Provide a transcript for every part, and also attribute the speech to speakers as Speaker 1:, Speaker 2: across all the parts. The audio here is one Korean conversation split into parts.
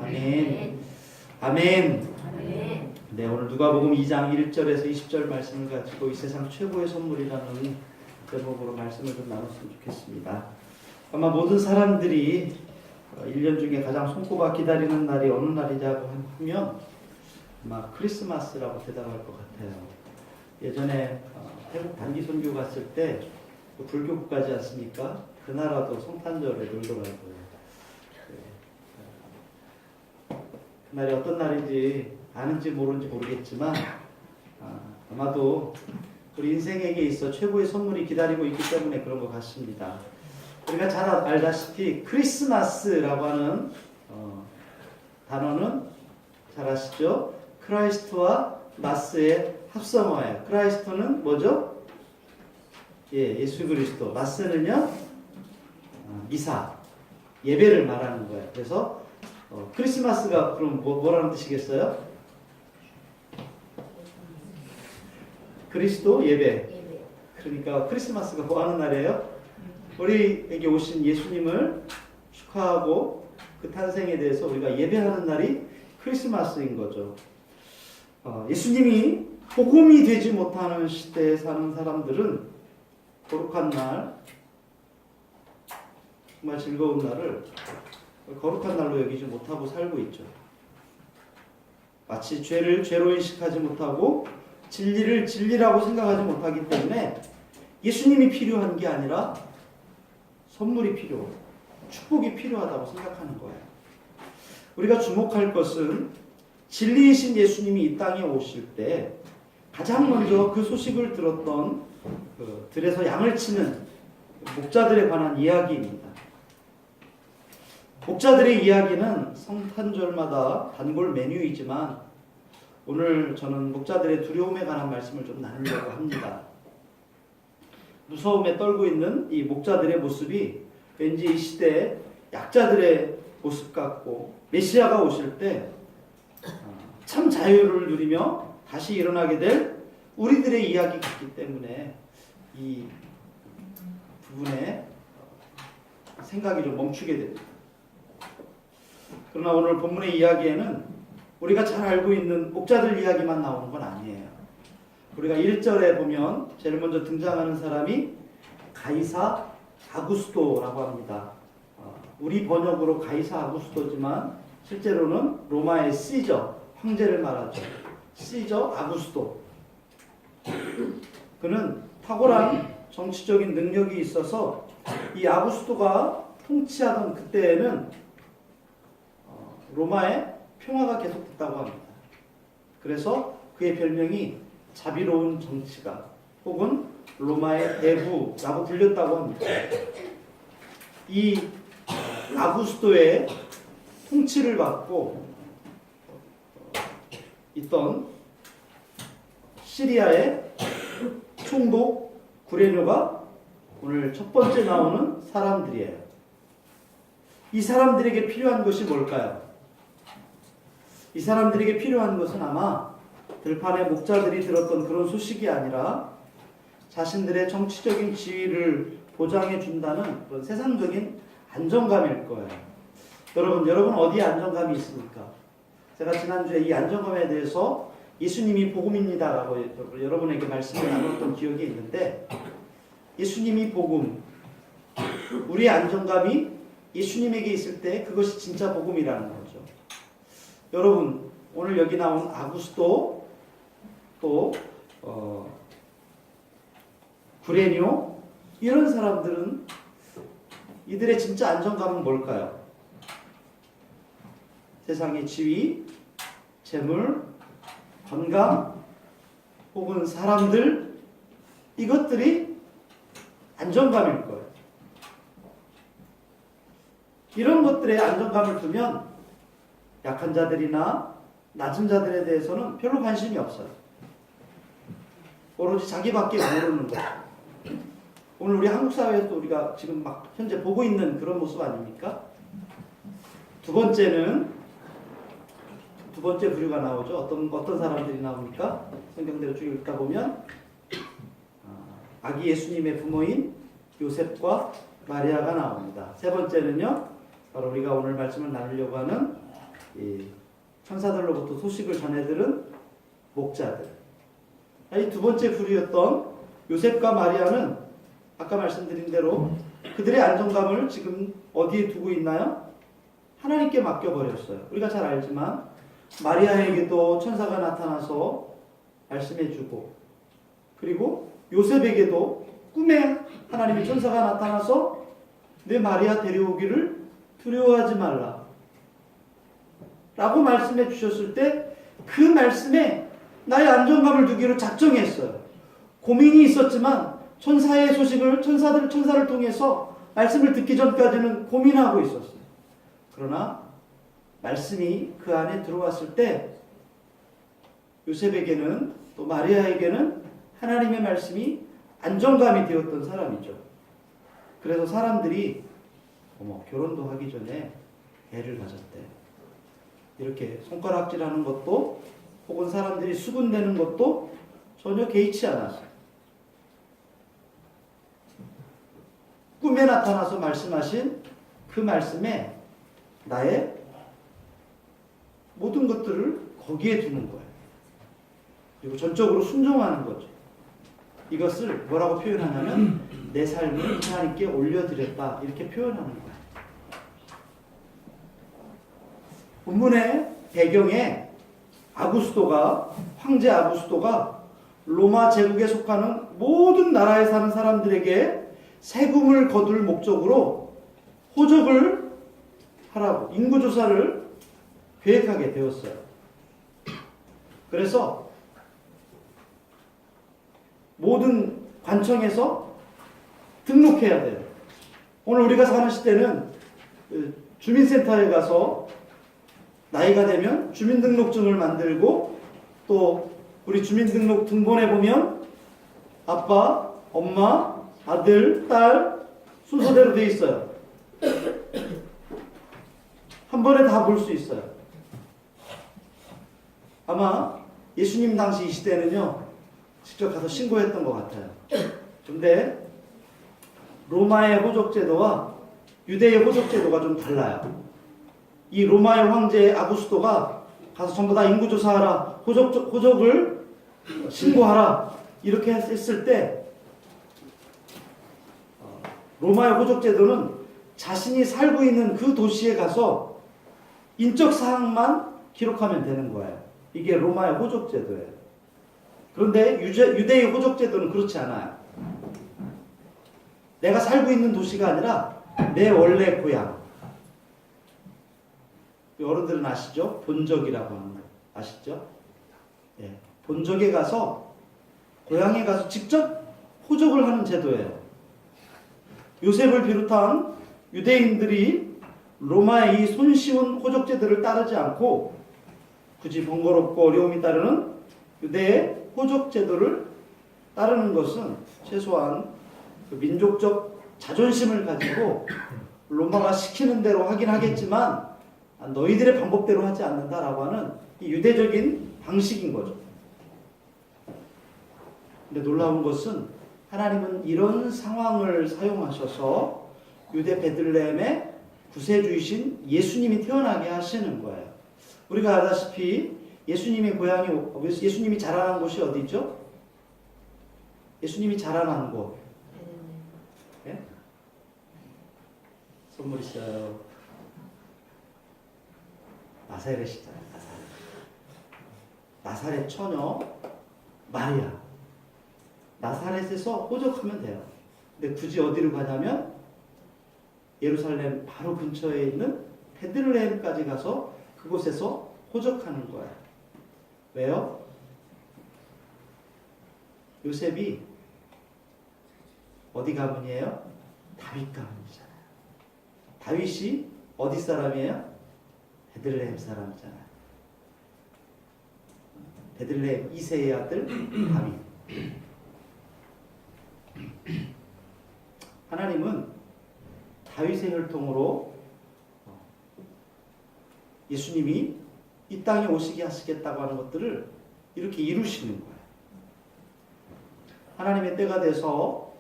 Speaker 1: 아멘. 아멘. 네, 오늘 누가복음 2장 1절에서 20절 말씀을 가지고 이 세상 최고의 선물이라는 제목으로 말씀을 좀 나눴으면 좋겠습니다. 아마 모든 사람들이 1년 중에 가장 손꼽아 기다리는 날이 어느 날이냐고 하면 아마 크리스마스라고 대답할 것 같아요. 예전에 태국 단기 선교 갔을 때 불교 국가지 않습니까? 그 나라도 성탄절에 놀더라고요. 그날이 어떤 날인지 아는지 모르는지 모르겠지만 아마도 우리 인생에게 있어 최고의 선물이 기다리고 있기 때문에 그런 것 같습니다. 우리가 잘 알다시피 크리스마스라고 하는 단어는 잘 아시죠? 크라이스트와 마스의 합성어예요. 크라이스트는 뭐죠? 예수 그리스도. 마스는요, 미사, 예배를 말하는 거예요. 그래서 크리스마스가 그럼 뭐라는 뜻이겠어요? 그리스도 예배. 그러니까 크리스마스가 뭐 하는 날이에요? 우리에게 오신 예수님을 축하하고 그 탄생에 대해서 우리가 예배하는 날이 크리스마스인 거죠. 예수님이 복음이 되지 못하는 시대에 사는 사람들은 거룩한 날, 정말 즐거운 날을 거룩한 날로 여기지 못하고 살고 있죠. 마치 죄를 죄로 인식하지 못하고 진리를 진리라고 생각하지 못하기 때문에 예수님이 필요한 게 아니라 선물이 필요하고 축복이 필요하다고 생각하는 거예요. 우리가 주목할 것은 진리이신 예수님이 이 땅에 오실 때 가장 먼저 그 소식을 들었던 들에서 양을 치는 목자들에 관한 이야기입니다. 목자들의 이야기는 성탄절마다 단골 메뉴이지만 오늘 저는 목자들의 두려움에 관한 말씀을 좀 나누려고 합니다. 무서움에 떨고 있는 이 목자들의 모습이 왠지 이 시대에 약자들의 모습 같고 메시아가 오실 때 참 자유를 누리며 다시 일어나게 될 우리들의 이야기 같기 때문에 이 부분에 생각이 좀 멈추게 됩니다. 그러나 오늘 본문의 이야기에는 우리가 잘 알고 있는 목자들 이야기만 나오는 건 아니에요. 우리가 1절에 보면 제일 먼저 등장하는 사람이 가이사 아구스토라고 합니다. 우리 번역으로 가이사 아구스토지만 실제로는 로마의 시저, 황제를 말하죠. 시저 아구스토. 그는 탁월한 정치적인 능력이 있어서 이 아구스토가 통치하던 그때에는 로마의 평화가 계속됐다고 합니다. 그래서 그의 별명이 자비로운 정치가 혹은 로마의 대부라고 불렸다고 합니다. 이 아구스토의 통치를 받고 있던 시리아의 총독 구레뇨가 오늘 첫 번째 나오는 사람들이에요. 이 사람들에게 필요한 것이 뭘까요? 이 사람들에게 필요한 것은 아마 들판의 목자들이 들었던 그런 소식이 아니라 자신들의 정치적인 지위를 보장해 준다는 그런 세상적인 안정감일 거예요. 여러분 어디에 안정감이 있습니까? 제가 지난주에 이 안정감에 대해서 예수님이 복음입니다라고 여러분에게 말씀을 나눴던 기억이 있는데 예수님이 복음, 우리의 안정감이 예수님에게 있을 때 그것이 진짜 복음이라는 거죠. 여러분 오늘 여기 나온 아구스토 또 구레뇨 이런 사람들은 이들의 진짜 안정감은 뭘까요? 세상의 지위, 재물, 건강 혹은 사람들 이것들이 안정감일 거예요. 이런 것들에 안정감을 두면 약한 자들이나 낮은 자들에 대해서는 별로 관심이 없어요. 오로지 자기밖에 모르는 거예요. 오늘 우리 한국 사회에서도 우리가 지금 막 현재 보고 있는 그런 모습 아닙니까? 두 번째 부류가 나오죠. 어떤 사람들이 나옵니까? 성경대로 쭉 읽다 보면 아기 예수님의 부모인 요셉과 마리아가 나옵니다. 세 번째는요, 바로 우리가 오늘 말씀을 나누려고 하는 이 천사들로부터 소식을 전해들은 목자들. 이 두 번째 부류였던 요셉과 마리아는 아까 말씀드린 대로 그들의 안정감을 지금 어디에 두고 있나요? 하나님께 맡겨버렸어요. 우리가 잘 알지만 마리아에게도 천사가 나타나서 말씀해주고, 그리고 요셉에게도 꿈에 하나님의 천사가 나타나서 내 마리아 데려오기를 두려워하지 말라 라고 말씀해 주셨을 때 그 말씀에 나의 안정감을 두기로 작정했어요. 고민이 있었지만 천사의 소식을 천사를 통해서 말씀을 듣기 전까지는 고민하고 있었어요. 그러나 말씀이 그 안에 들어왔을 때 요셉에게는 또 마리아에게는 하나님의 말씀이 안정감이 되었던 사람이죠. 그래서 사람들이 결혼도 하기 전에 애를 가졌대. 이렇게 손가락질하는 것도 혹은 사람들이 수군대는 것도 전혀 개의치 않았어요. 꿈에 나타나서 말씀하신 그 말씀에 나의 모든 것들을 거기에 두는 거예요. 그리고 전적으로 순종하는 거죠. 이것을 뭐라고 표현하냐면 내 삶을 하나님께 올려드렸다 이렇게 표현하는 거예요. 본문의 배경에 황제 아구스도가 로마 제국에 속하는 모든 나라에 사는 사람들에게 세금을 거둘 목적으로 호적을 하라고 인구조사를 계획하게 되었어요. 그래서 모든 관청에서 등록해야 돼요. 오늘 우리가 사는 시대는 주민센터에 가서 나이가 되면 주민등록증을 만들고 또 우리 주민등록 등본에 보면 아빠, 엄마, 아들, 딸 순서대로 돼 있어요. 한 번에 다 볼 수 있어요. 아마 예수님 당시 이 시대는요 직접 가서 신고했던 것 같아요. 근데 로마의 호적제도와 유대의 호적제도가 좀 달라요. 이 로마의 황제 아구스토가 가서 전부 다 인구조사하라, 호적을 신고하라 이렇게 했을 때 로마의 호적제도는 자신이 살고 있는 그 도시에 가서 인적 사항만 기록하면 되는 거예요. 이게 로마의 호적제도예요. 그런데 유대의 호적제도는 그렇지 않아요. 내가 살고 있는 도시가 아니라 내 원래 고향. 어른들은 아시죠? 본적이라고 하는 거 아시죠? 예. 본적에 가서 고향에 가서 직접 호적을 하는 제도예요. 요셉을 비롯한 유대인들이 로마의 이 손쉬운 호적 제도를 따르지 않고 굳이 번거롭고 어려움이 따르는 유대의 호적 제도를 따르는 것은 최소한 그 민족적 자존심을 가지고 로마가 시키는 대로 하긴 하겠지만 너희들의 방법대로 하지 않는다라고 하는 이 유대적인 방식인 거죠. 근데 놀라운 것은 하나님은 이런 상황을 사용하셔서 유대 베들레헴에 구세주이신 예수님이 태어나게 하시는 거예요. 우리가 알다시피 예수님이 자라난 곳이 어디죠? 예수님이 자라난 곳. 네? 선물 있어요. 나사렛이잖아요. 나사렛 처녀 마리아. 나사렛에서 호적하면 돼요. 근데 굳이 어디로 가냐면 예루살렘 바로 근처에 있는 베들레헴까지 가서 그곳에서 호적하는 거예요. 왜요? 요셉이 어디 가문이에요? 다윗 가문이잖아요. 다윗이 어디 사람이에요? 베들레헴 사람이잖아요. 베들레헴 2세의 아들 다윗. 하나님은 다윗의 혈통으로 예수님이 이 땅에 오시게 하시겠다고 하는 것들을 이렇게 이루시는 거예요. 하나님의 때가 돼서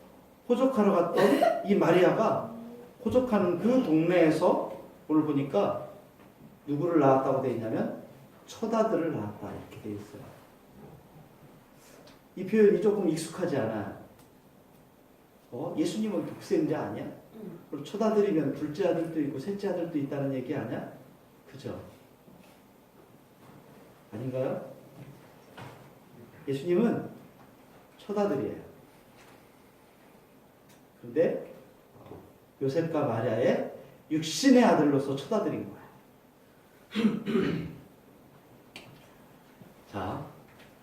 Speaker 1: 호적하러 갔던 이 마리아가 호적하는 그 동네에서 오늘 보니까 누구를 낳았다고 되어 있냐면 첫 아들을 낳았다 이렇게 되어 있어요. 이 표현이 조금 익숙하지 않아요. 예수님은 독생자 아니야? 그리고 첫 아들이면 둘째 아들도 있고 셋째 아들도 있다는 얘기 아니야? 그죠? 아닌가요? 예수님은 첫 아들이에요. 그런데 요셉과 마리아의 육신의 아들로서 첫 아들인 거야. 자,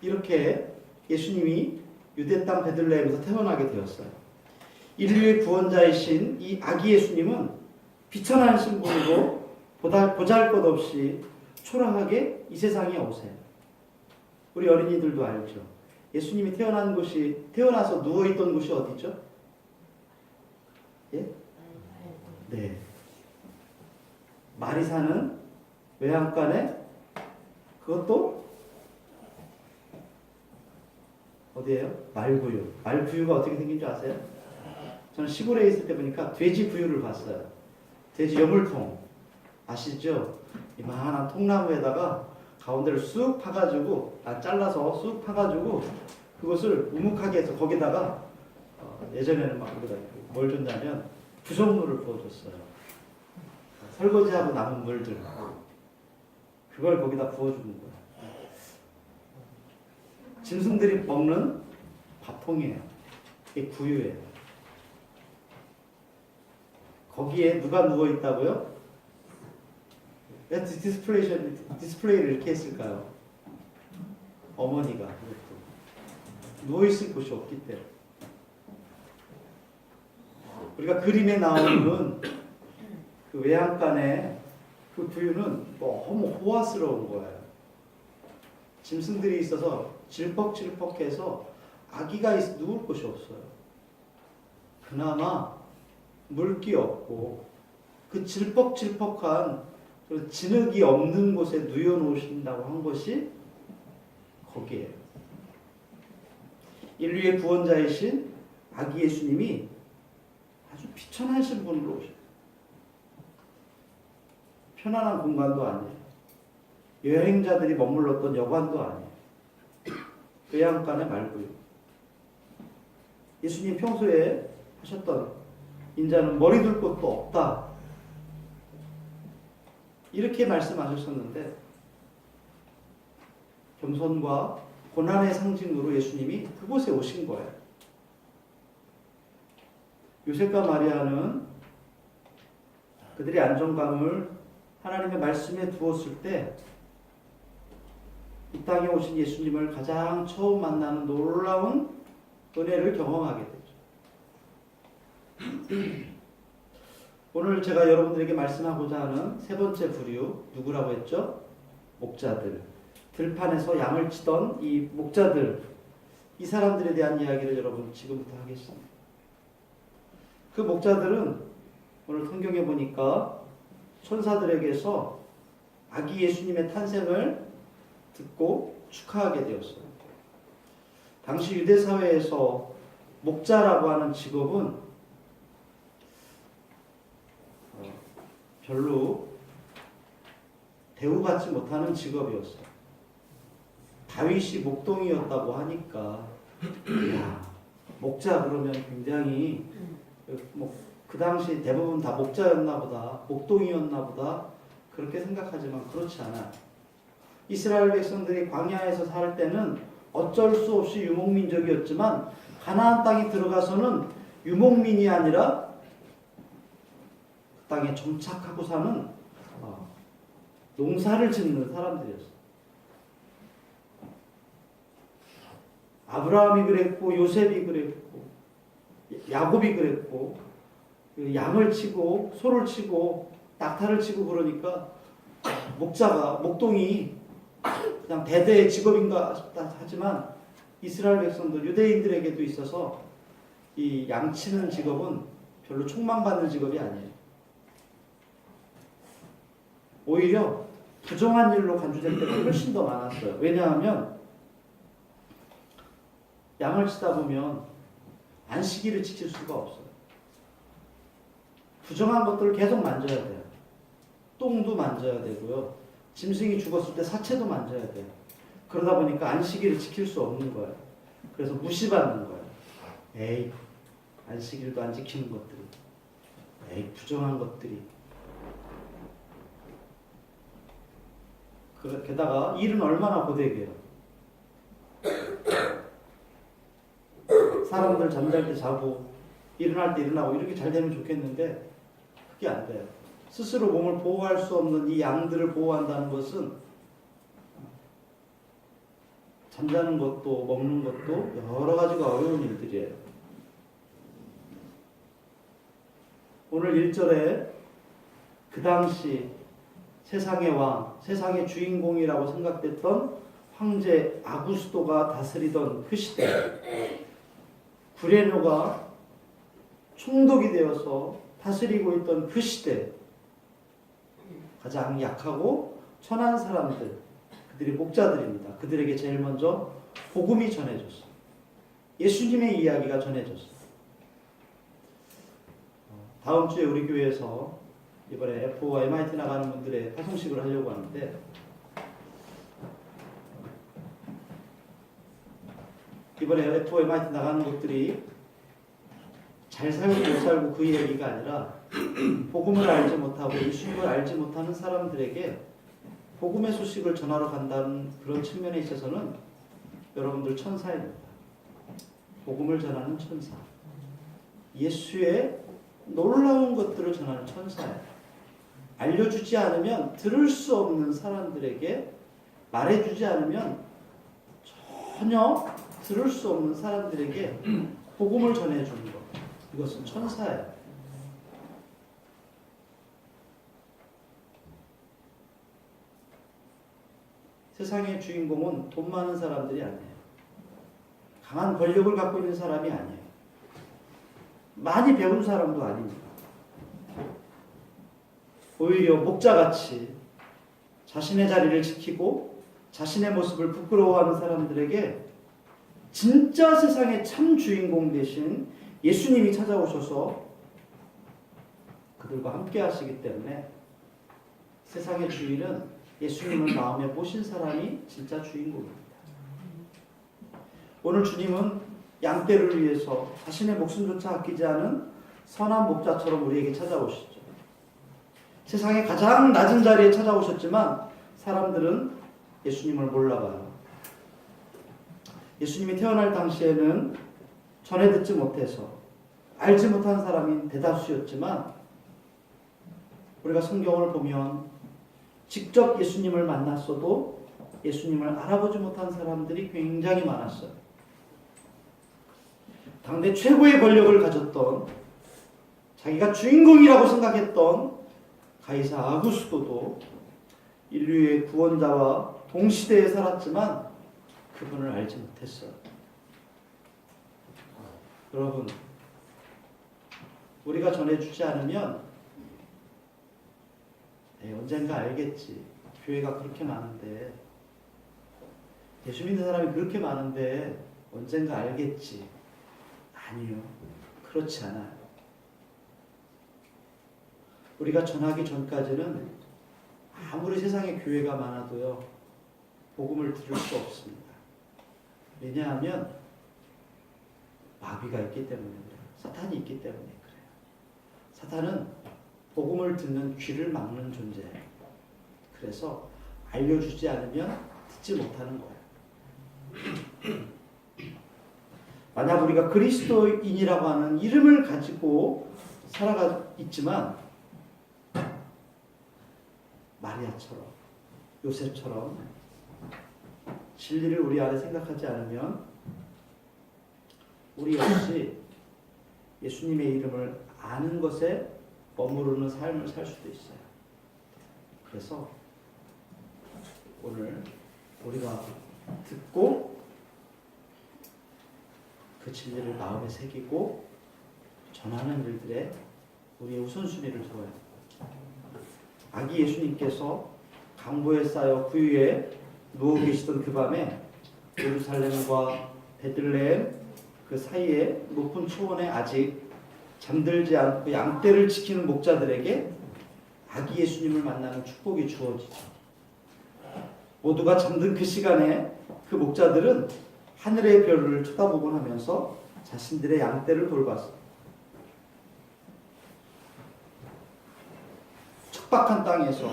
Speaker 1: 이렇게 예수님이 유대 땅 베들레헴에서 태어나게 되었어요. 인류의 구원자이신 이 아기 예수님은 비천한 신분으로 보잘것없이 초라하게 이 세상에 오세요. 우리 어린이들도 알죠. 예수님이 태어나서 누워있던 곳이 어디죠? 예? 네. 말이 사는 외양간에 그것도 어디예요? 말구유. 말구유가 어떻게 생긴 줄 아세요? 저는 시골에 있을 때 보니까 돼지 구유를 봤어요. 돼지 여물통 아시죠? 이만한 통나무에다가 가운데를 쑥 파가지고 잘라서 쑥 파가지고 그것을 우묵하게 해서 거기다가 예전에는 막 거기다 뭘 줬냐면 부속물을 부어줬어요. 설거지하고 남은 물들 그걸 거기다 부어주는 거야. 짐승들이 먹는 밥통이에요. 이게 구유예요. 거기에 누가 누워 있다고요? 왜 디스플레이를 이렇게 했을까요? 어머니가 누워 있을 곳이 없기 때문에. 우리가 그림에 나오는 그 외양간의 그 구유는 너무 호화스러운 거예요. 짐승들이 있어서 질퍽질퍽해서 아기가 누울 곳이 없어요. 그나마 물기 없고 그 질퍽질퍽한 진흙이 없는 곳에 누워놓으신다고 한 것이 거기에요. 인류의 구원자이신 아기 예수님이 아주 비천하신 분으로 오셔요. 편안한 공간도 아니에요. 여행자들이 머물렀던 여관도 아니에요. 외양간의 말고요. 예수님 평소에 하셨던 인자는 머리 둘 곳도 없다. 이렇게 말씀하셨었는데 겸손과 고난의 상징으로 예수님이 그곳에 오신 거예요. 요셉과 마리아는 그들의 안정감을 하나님의 말씀에 두었을 때 이 땅에 오신 예수님을 가장 처음 만나는 놀라운 은혜를 경험하게 되죠. 오늘 제가 여러분들에게 말씀하고자 하는 세 번째 부류 누구라고 했죠? 목자들. 들판에서 양을 치던 이 목자들, 이 사람들에 대한 이야기를 여러분 지금부터 하겠습니다. 그 목자들은 오늘 성경에 보니까 천사들에게서 아기 예수님의 탄생을 듣고 축하하게 되었어요. 당시 유대 사회에서 목자라고 하는 직업은 별로 대우받지 못하는 직업이었어요. 다윗이 목동이었다고 하니까 야, 목자 그러면 굉장히 그 당시 대부분 다 목자였나 보다, 목동이었나 보다 그렇게 생각하지만 그렇지 않아요. 이스라엘 백성들이 광야에서 살 때는 어쩔 수 없이 유목민족이었지만 가나안 땅에 들어가서는 유목민이 아니라 그 땅에 정착하고 사는 농사를 짓는 사람들이었어요. 아브라함이 그랬고 요셉이 그랬고 야곱이 그랬고 양을 치고 소를 치고 낙타를 치고 그러니까 목동이 그냥 대대의 직업인가 싶다 하지만 이스라엘 백성들 유대인들에게도 있어서 이 양치는 직업은 별로 촉망받는 직업이 아니에요. 오히려 부정한 일로 간주될 때가 훨씬 더 많았어요. 왜냐하면 양을 치다 보면 안식일을 지킬 수가 없어요. 부정한 것들을 계속 만져야 돼요. 똥도 만져야 되고요. 짐승이 죽었을 때 사체도 만져야 돼요. 그러다 보니까 안식일을 지킬 수 없는 거예요. 그래서 무시받는 거예요. 에이, 안식일도 안 지키는 것들이. 에이, 부정한 것들이. 게다가 일은 얼마나 고되게요. 사람들 잠잘 때 자고 일어날 때 일어나고 이렇게 잘 되면 좋겠는데 그게 안 돼요. 스스로 몸을 보호할 수 없는 이 양들을 보호한다는 것은 잠자는 것도 먹는 것도 여러 가지가 어려운 일들이에요. 오늘 1절에 그 당시 세상의 왕, 세상의 주인공이라고 생각됐던 황제 아구스도가 다스리던 그 시대, 구레노가 총독이 되어서 다스리고 있던 그 시대, 가장 약하고 천한 사람들, 그들이 목자들입니다. 그들에게 제일 먼저 복음이 전해졌어요. 예수님의 이야기가 전해졌어요. 다음 주에 우리 교회에서 이번에 F와 MIT 나가는 분들의 파송식을 하려고 하는데, 이번에 F와 MIT 나가는 것들이 잘 살고 못 살고 그 얘기가 아니라 복음을 알지 못하고 예수님을 알지 못하는 사람들에게 복음의 소식을 전하러 간다는 그런 측면에 있어서는 여러분들 천사입니다. 복음을 전하는 천사. 예수의 놀라운 것들을 전하는 천사예요. 알려주지 않으면 들을 수 없는 사람들에게 말해주지 않으면 전혀 들을 수 없는 사람들에게 복음을 전해주는 것. 이것은 천사예요. 세상의 주인공은 돈 많은 사람들이 아니에요. 강한 권력을 갖고 있는 사람이 아니에요. 많이 배운 사람도 아닙니다. 오히려 목자같이 자신의 자리를 지키고 자신의 모습을 부끄러워하는 사람들에게 진짜 세상의 참 주인공 되신 예수님이 찾아오셔서 그들과 함께 하시기 때문에 세상의 주인은 예수님을 마음에 모신 사람이 진짜 주인공입니다. 오늘 주님은 양떼를 위해서 자신의 목숨조차 아끼지 않은 선한 목자처럼 우리에게 찾아오시죠. 세상의 가장 낮은 자리에 찾아오셨지만 사람들은 예수님을 몰라봐요. 예수님이 태어날 당시에는 전해 듣지 못해서 알지 못한 사람이 대다수였지만 우리가 성경을 보면 직접 예수님을 만났어도 예수님을 알아보지 못한 사람들이 굉장히 많았어요. 당대 최고의 권력을 가졌던 자기가 주인공이라고 생각했던 가이사 아구스도도 인류의 구원자와 동시대에 살았지만 그분을 알지 못했어요. 여러분, 우리가 전해주지 않으면 언젠가 알겠지. 교회가 그렇게 많은데, 예수 믿는 사람이 그렇게 많은데 언젠가 알겠지. 아니요. 그렇지 않아요. 우리가 전하기 전까지는 아무리 세상에 교회가 많아도요, 복음을 들을 수 없습니다. 왜냐하면 마귀가 있기 때문에 그래요. 사탄이 있기 때문에 그래요. 사탄은 복음을 듣는 귀를 막는 존재예요. 그래서 알려주지 않으면 듣지 못하는 거예요. 만약 우리가 그리스도인이라고 하는 이름을 가지고 살아가 있지만 마리아처럼, 요셉처럼 진리를 우리 안에 생각하지 않으면 우리 역시 예수님의 이름을 아는 것에 머무르는 삶을 살 수도 있어요. 그래서 오늘 우리가 듣고 그 진리를 마음에 새기고 전하는 일들에 우리의 우선순위를 두어야 합니다. 아기 예수님께서 강보에 쌓여 구유에 누워 계시던 그 밤에 예루살렘과 베들레헴 그 사이에 높은 초원에 아직 잠들지 않고 양떼를 지키는 목자들에게 아기 예수님을 만나는 축복이 주어지죠. 모두가 잠든 그 시간에 그 목자들은 하늘의 별을 쳐다보곤 하면서 자신들의 양떼를 돌봤어요. 척박한 땅에서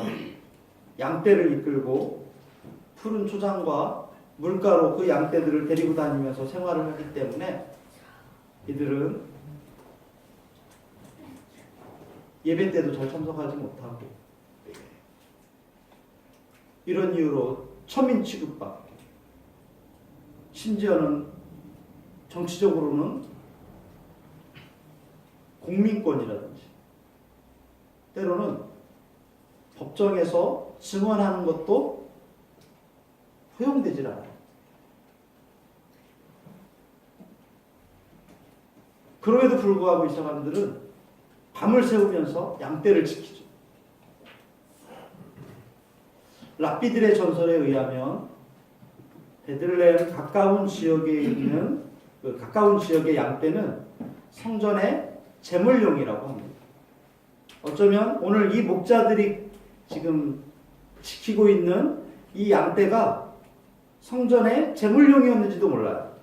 Speaker 1: 양떼를 이끌고 푸른 초장과 물가로 그 양떼들을 데리고 다니면서 생활을 하기 때문에 이들은 예배 때도 잘 참석하지 못하고 이런 이유로 천민 취급받고 심지어는 정치적으로는 공민권이라든지 때로는 법정에서 증언하는 것도 허용되질 않아요. 그럼에도 불구하고 이 사람들은 밤을 새우면서 양떼를 지키죠. 랍비들의 전설에 의하면 베들레헴 가까운 지역에 있는 가까운 지역의 양떼는 성전의 제물용이라고 합니다. 어쩌면 오늘 이 목자들이 지금 지키고 있는 이 양떼가 성전의 제물용이었는지도 몰라요.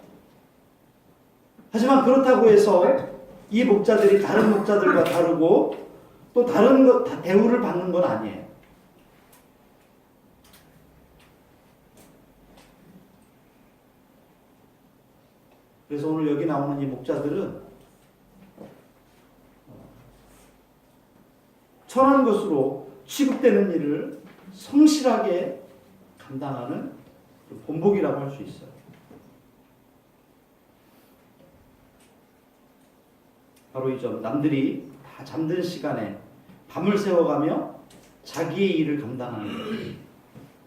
Speaker 1: 하지만 그렇다고 해서 이 목자들이 다른 목자들과 다르고 또 다른 대우를 받는 건 아니에요. 그래서 오늘 여기 나오는 이 목자들은 천한 것으로 취급되는 일을 성실하게 감당하는 본복이라고 할 수 있어요. 바로 이 점, 남들이 다 잠든 시간에 밤을 새워가며 자기의 일을 감당하는 것.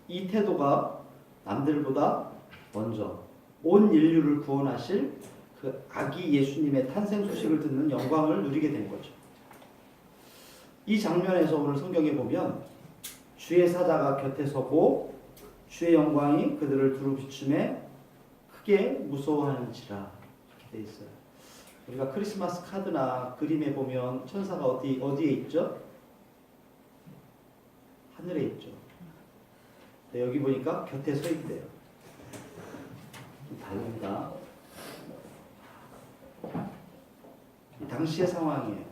Speaker 1: 이 태도가 남들보다 먼저 온 인류를 구원하실 그 아기 예수님의 탄생 소식을 듣는 영광을 누리게 된 거죠. 이 장면에서 오늘 성경에 보면 주의 사자가 곁에 서고 주의 영광이 그들을 두루 비춤에 크게 무서워하는지라 이렇게 돼 있어요. 우리가 크리스마스 카드나 그림에 보면 천사가 어디에 있죠? 하늘에 있죠. 여기 보니까 곁에 서 있대요. 좀 다릅니다. 당시의 상황이에요.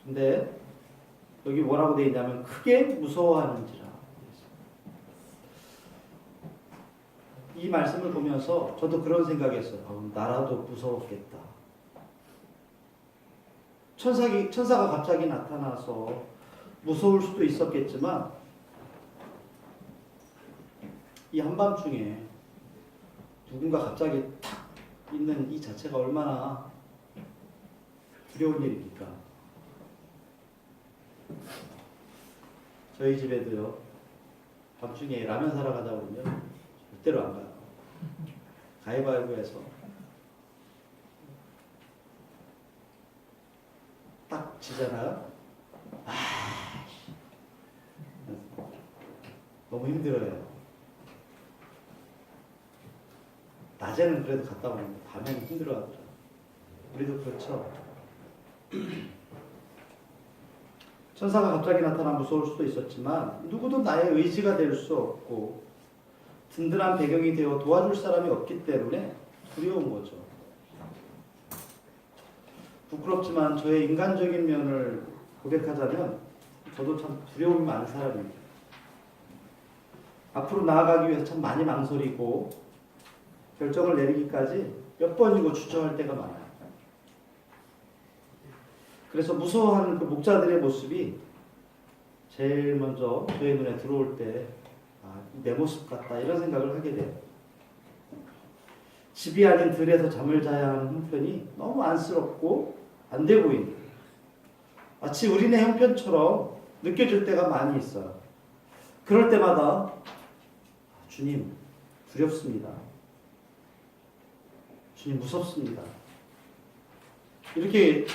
Speaker 1: 근데 여기 뭐라고 되어 있냐면 크게 무서워하는지라. 이 말씀을 보면서 저도 그런 생각했어요. 나라도 무서웠겠다. 천사가 갑자기 나타나서 무서울 수도 있었겠지만 이 한밤중에 누군가 갑자기 탁 있는 이 자체가 얼마나 두려운 일입니까? 저희 집에도요, 밤중에 라면 사러 가자 그러면 절대로 안 가요. 가위바위보해서 딱 지잖아요. 너무 힘들어요. 낮에는 그래도 갔다 오는데 밤에는 힘들어하더라고요. 우리도 그렇죠. 천사가 갑자기 나타나 무서울 수도 있었지만 누구도 나의 의지가 될 수 없고 든든한 배경이 되어 도와줄 사람이 없기 때문에 두려운 거죠. 부끄럽지만 저의 인간적인 면을 고백하자면 저도 참 두려움이 많은 사람입니다. 앞으로 나아가기 위해서 참 많이 망설이고 결정을 내리기까지 몇 번이고 주저할 때가 많아요. 그래서 무서워하는 그 목자들의 모습이 제일 먼저 저의 눈에 들어올 때 내 모습 같다 이런 생각을 하게 돼요. 집이 아닌 들에서 잠을 자야 하는 형편이 너무 안쓰럽고 안 돼 보이는, 마치 우리네 형편처럼 느껴질 때가 많이 있어요. 그럴 때마다 주님 두렵습니다. 주님 무섭습니다. 이렇게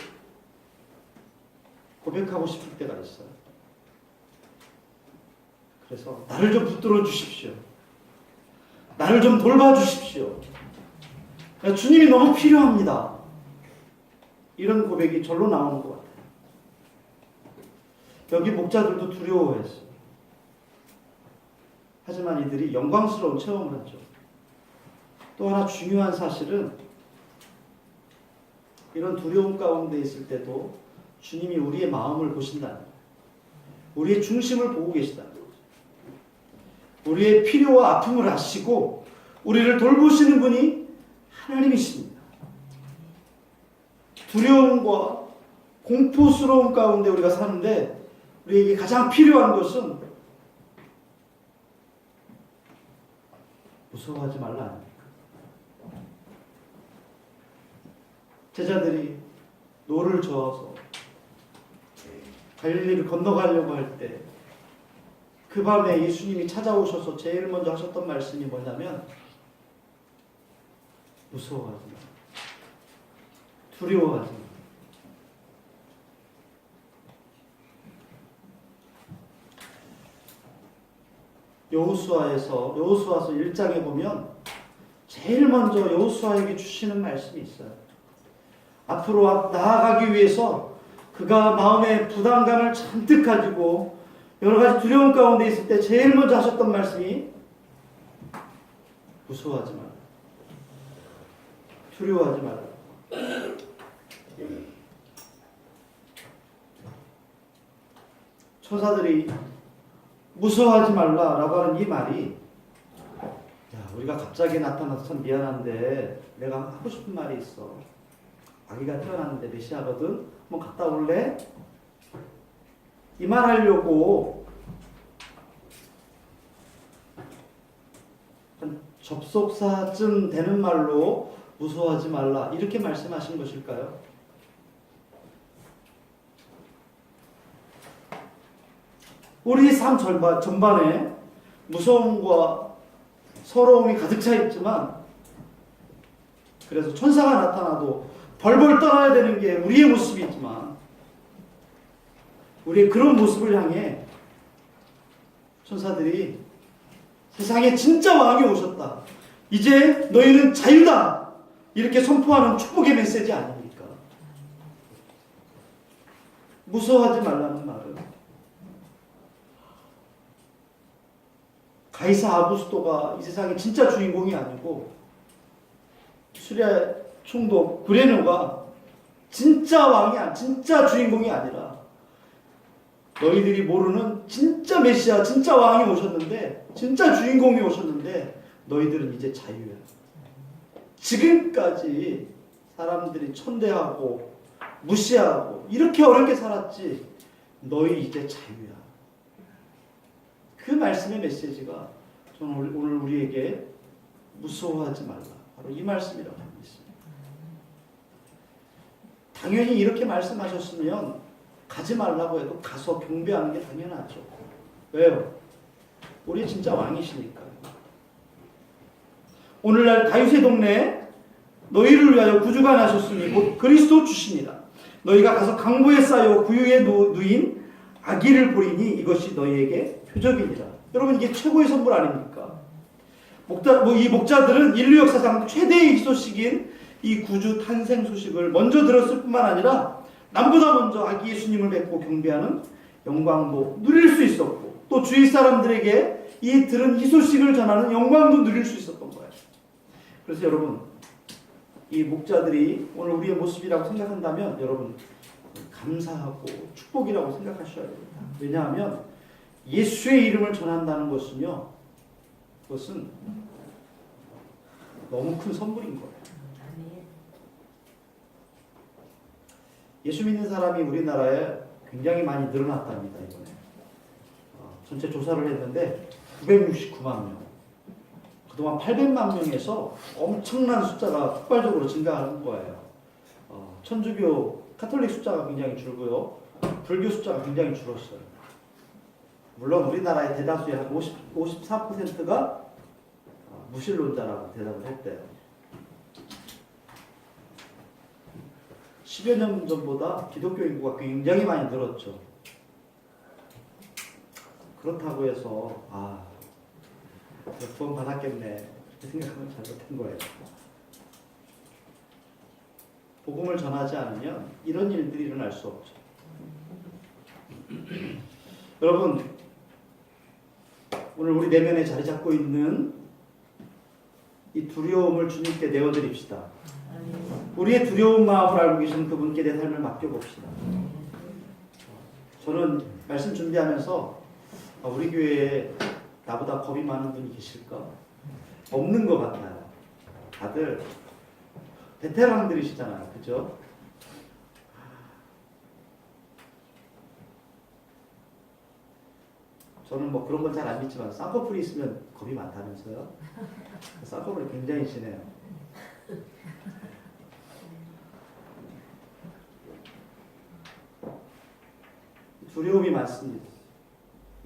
Speaker 1: 고백하고 싶을 때가 있어요. 그래서 나를 좀 붙들어 주십시오. 나를 좀 돌봐 주십시오. 주님이 너무 필요합니다. 이런 고백이 절로 나오는 것 같아요. 여기 목자들도 두려워했어요. 하지만 이들이 영광스러운 체험을 했죠. 또 하나 중요한 사실은 이런 두려움 가운데 있을 때도 주님이 우리의 마음을 보신다는 거예요. 우리의 중심을 보고 계시다는 거죠. 우리의 필요와 아픔을 아시고 우리를 돌보시는 분이 하나님이십니다. 두려움과 공포스러움 가운데 우리가 사는데 우리에게 가장 필요한 것은 무서워하지 말라 아닙니까? 제자들이 노를 저어서 갈릴리를 건너가려고 할 때 그 밤에 예수님이 찾아오셔서 제일 먼저 하셨던 말씀이 뭐냐면 무서워하지 마. 두려워하지 마. 여호수아서 1장에 보면 제일 먼저 여호수아에게 주시는 말씀이 있어요. 앞으로 나아가기 위해서 그가 마음에 부담감을 잔뜩 가지고 여러 가지 두려움 가운데 있을 때 제일 먼저 하셨던 말씀이 무서워하지 마라. 두려워하지 마라. 천사들이 무서워하지 말라라고 하는 이 말이 우리가 갑자기 나타나서 참 미안한데 내가 하고 싶은 말이 있어. 아기가 태어났는데 메시아거든. 한번 갔다 올래? 이 말 하려고 접속사쯤 되는 말로 무서워하지 말라 이렇게 말씀하신 것일까요? 우리 삶 전반에 무서움과 서러움이 가득 차 있지만 그래서 천사가 나타나도 벌벌 떠나야 되는 게 우리의 모습이지만 우리의 그런 모습을 향해 천사들이 세상에 진짜 왕이 오셨다. 이제 너희는 자유다. 이렇게 선포하는 축복의 메시지 아닙니까? 무서워하지 말라는 말은 가이사 아구스토가 이 세상의 진짜 주인공이 아니고 수리아 총독 브레노가 진짜 왕이 진짜 주인공이 아니라 너희들이 모르는 진짜 메시아, 진짜 왕이 오셨는데 진짜 주인공이 오셨는데 너희들은 이제 자유야. 지금까지 사람들이 천대하고 무시하고 이렇게 어렵게 살았지 너희 이제 자유야. 그 말씀의 메시지가 저는 오늘 우리에게 무서워하지 말라. 바로 이 말씀이라고 합니다. 당연히 이렇게 말씀하셨으면 가지 말라고 해도 가서 경배하는 게 당연하죠. 왜요? 우리 진짜 왕이시니까요. 오늘날 다윗의 동네에 너희를 위하여 구주가 나셨으니 곧 그리스도 주시니라. 너희가 가서 강보에 쌓여 구유에 누인 아기를 보리니 이것이 너희에게 표적이니라. 여러분 이게 최고의 선물 아닙니까? 이 목자들은 인류 역사상 최대의 소식인 이 구주 탄생 소식을 먼저 들었을 뿐만 아니라 남보다 먼저 아기 예수님을 뵙고 경배하는 영광도 누릴 수 있었고 또 주위 사람들에게 들은 이 소식을 전하는 영광도 누릴 수 있었던 거예요. 그래서 여러분 이 목자들이 오늘 우리의 모습이라고 생각한다면 여러분 감사하고 축복이라고 생각하셔야 됩니다. 왜냐하면 예수의 이름을 전한다는 것은요, 그것은 너무 큰 선물인 거예요. 예수 믿는 사람이 우리나라에 굉장히 많이 늘어났답니다. 이번에 전체 조사를 했는데 969만 명. 그동안 800만 명에서 엄청난 숫자가 폭발적으로 증가하는 거예요. 천주교 카톨릭 숫자가 굉장히 줄고요. 불교 숫자가 굉장히 줄었어요. 물론 우리나라의 대다수의 한 54%가 무신론자라고 대답을 했대요. 10여 년 전보다 기독교 인구가 굉장히 많이 늘었죠. 그렇다고 해서 구원 받았겠네 이렇게 생각하면 잘못된 거예요. 복음을 전하지 않으면 이런 일들이 일어날 수 없죠. 여러분, 오늘 우리 내면에 자리 잡고 있는 이 두려움을 주님께 내어드립시다. 우리의 두려운 마음을 알고 계신 그분께 내 삶을 맡겨봅시다. 저는 말씀 준비하면서 우리 교회에 나보다 겁이 많은 분이 계실까? 없는 것 같아요. 다들 베테랑들이시잖아요. 그죠? 저는 뭐 그런 건 잘 안 믿지만 쌍꺼풀이 있으면 겁이 많다면서요? 쌍꺼풀이 굉장히 진해요. 두려움이 많습니다.